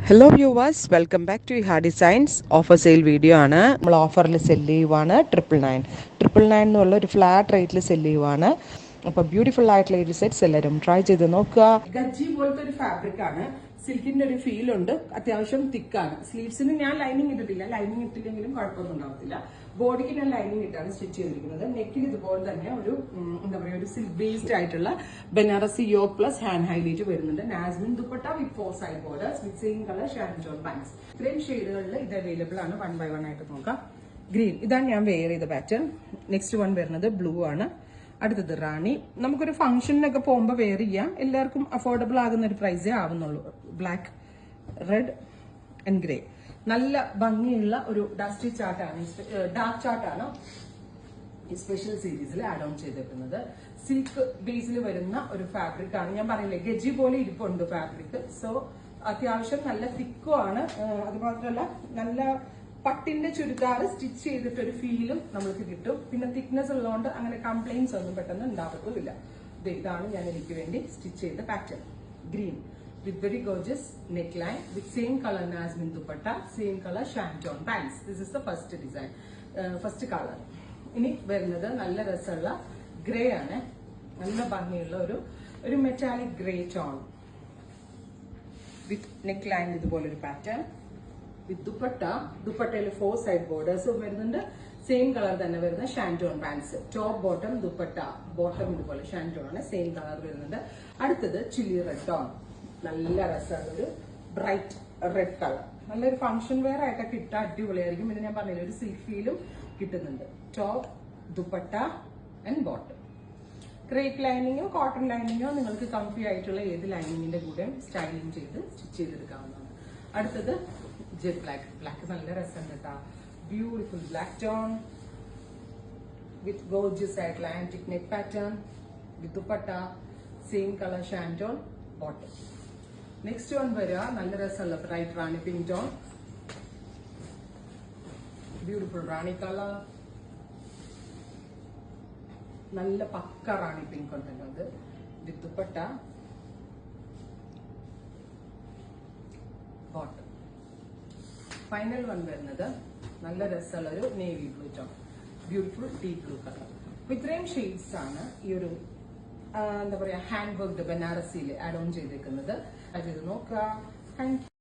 Hello viewers, welcome back to ഹാ designs. Offer sale video ആണ്. നമ്മൾ ഓഫറിൽ സെല്ല് ചെയ്യുവാണ് 999 എന്നുള്ള ഒരു ഫ്ലാറ്റ് റേറ്റിൽ സെല്ല് ചെയ്യുവാണ്. അപ്പോൾ ബ്യൂട്ടിഫുൾ ആയിട്ടുള്ള ഒരു സെറ്റ്സ് എല്ലാവരും ട്രൈ ചെയ്ത് നോക്കുക. ഗജ്ജി പോലത്തെ ഒരു ഫാബ്രിക് ആണ്. സിൽക്കിന്റെ ഒരു ഫീൽ ഉണ്ട്. അത്യാവശ്യം തിക്കാണ്. സ്ലീവ്സിന് ഞാൻ ലൈനിങ് ഇട്ടിട്ടില്ല. ലൈനിങ് ഇട്ടില്ലെങ്കിലും കുഴപ്പമൊന്നും ഉണ്ടാവത്തില്ല. ബോഡിക്ക് ഞാൻ ലൈനിങ് ഇട്ടാണ് സ്റ്റിച്ച് ചെയ്തിരിക്കുന്നത്. നെക്കിൽ ഇതുപോലെ തന്നെ ഒരു എന്താ പറയുക, ഒരു സിൽക്ക് ബേസ്ഡ് ആയിട്ടുള്ള Banarasi yoke plus hand highlight വരുന്നുണ്ട്. നാസ്മിൻ dupatta with 4 side borders with same colour ഷാൻഡ് ജോൺ ബാങ്ക്സ്. ഇത്രയും ഷെയ്ഡുകളിൽ ഇത് അവൈലബിൾ ആണ്. 1 by 1 ആയിട്ട് നോക്കാം. ഗ്രീൻ, ഇതാണ് ഞാൻ വെയർ ചെയ്ത പാറ്റേൺ. നെക്സ്റ്റ് വൺ വരുന്നത് ബ്ലൂ ആണ്. അടുത്തത് റാണി. നമുക്കൊരു ഫംഗ്ഷനിലൊക്കെ പോകുമ്പോൾ വെയർ ചെയ്യാം. എല്ലാവർക്കും അഫോർഡബിൾ ആകുന്ന ഒരു പ്രൈസേ ആവുന്നുള്ളൂ. Black, red and grey. നല്ല ഭംഗിയുള്ള ഒരു ഡസ്റ്റി ചാർട്ടാണ്, ഡാർക്ക് ചാർട്ടാണ് ഈ സ്പെഷ്യൽ സീരീസിൽ ആഡ് ഓൺ ചെയ്തിരിക്കുന്നത്. സിൽക്ക് ബേസിൽ വരുന്ന ഒരു ഫാബ്രിക് ആണ്. ഞാൻ പറയില്ലേ, ഗജി പോലെ ഇരിപ്പുണ്ട് ഫാബ്രിക്. സോ അത്യാവശ്യം നല്ല തിക്കും ആണ്. അതുമാത്രമല്ല നല്ല പട്ടിന്റെ ചുരിദാർ സ്റ്റിച്ച് ചെയ്തിട്ടൊരു ഫീലും നമുക്ക് കിട്ടും. പിന്നെ തിക്നെസ് ഉള്ളതുകൊണ്ട് അങ്ങനെ കംപ്ലൈൻസ് ഒന്നും പെട്ടെന്ന് ഉണ്ടാകത്തുമില്ല. ഇതാണ് ഞാൻ എനിക്ക് വേണ്ടി സ്റ്റിച്ച് ചെയ്ത pattern. Green with very gorgeous neckline with same color Nasmin dupatta, same color shanton pants. This is the first design, first color. ഇനി വരുന്നത് നല്ല രസമുള്ള ഗ്രേ ആണ്. നല്ല ഭംഗിയുള്ള ഒരു metallic grey tone with neck line ഇതുപോലെ ഒരു പാറ്റേൺ വിത്ത് ദുപ്പട്ട. ദുപ്പട്ടയിൽ 4 സൈഡ് ബോർഡേഴ്സ് വരുന്നുണ്ട്. സെയിം കളർ തന്നെ വരുന്ന shantoon pants. Top bottom dupatta, bottom ഇതുപോലെ ഷാൻറ്റോൺ ആണ്. സെയിം കളർ വരുന്നുണ്ട്. അടുത്തത് ചില്ലി റെഡ് ടോൺ. നല്ല രസമുള്ള ഒരു ബ്രൈറ്റ് റെഡ് കളർ. നല്ലൊരു ഫംഗ്ഷൻ വെയർ ആയിട്ടൊക്കെ ഇട്ട അടിപൊളിയായിരിക്കും. ഇത് ഞാൻ പറഞ്ഞില്ല, ഒരു സിൽക്ക് ഫീലും കിട്ടുന്നുണ്ട്. Top, dupatta and bottom. Crepe ലൈനിങ്ങോ കോട്ടൺ ലൈനിങ്ങോ നിങ്ങൾക്ക് കംഫി ആയിട്ടുള്ള ഏത് ലൈനിങ്ങിന്റെ കൂടെ സ്റ്റൈലിംഗ് ചെയ്ത് സ്റ്റിച്ച് ചെയ്തെടുക്കാവുന്നതാണ്. അടുത്തത് ജെറ്റ് ബ്ലാക്ക്. ബ്ലാക്ക് നല്ല രസമുണ്ട് കേട്ടോ. Beautiful black tone with gorgeous ആയിട്ടുള്ള antique neck pattern with dupatta, same colour shantoon bottom. Next one വരിക നല്ല രസമുള്ള bright rani pink tone. Beautiful rani colour. നല്ല പക്ക റാണി പിങ്ക് ഉണ്ടല്ലോ അത് with dupatta, bottom. Final one വരുന്നത് നല്ല രസമുള്ള ഒരു navy blue tone, beautiful deep blue colour. അപ്പൊ ഇത്രയും ഷെയ്ഡ്സ് ആണ് ഈ ഒരു എന്താ പറയാ ഹാൻഡ് വർക്ക്ഡ് ബനാറസിയിൽ ആഡ് ഓൺ ചെയ്തേക്കുന്നത്. അത് നോക്കുക. Thank you.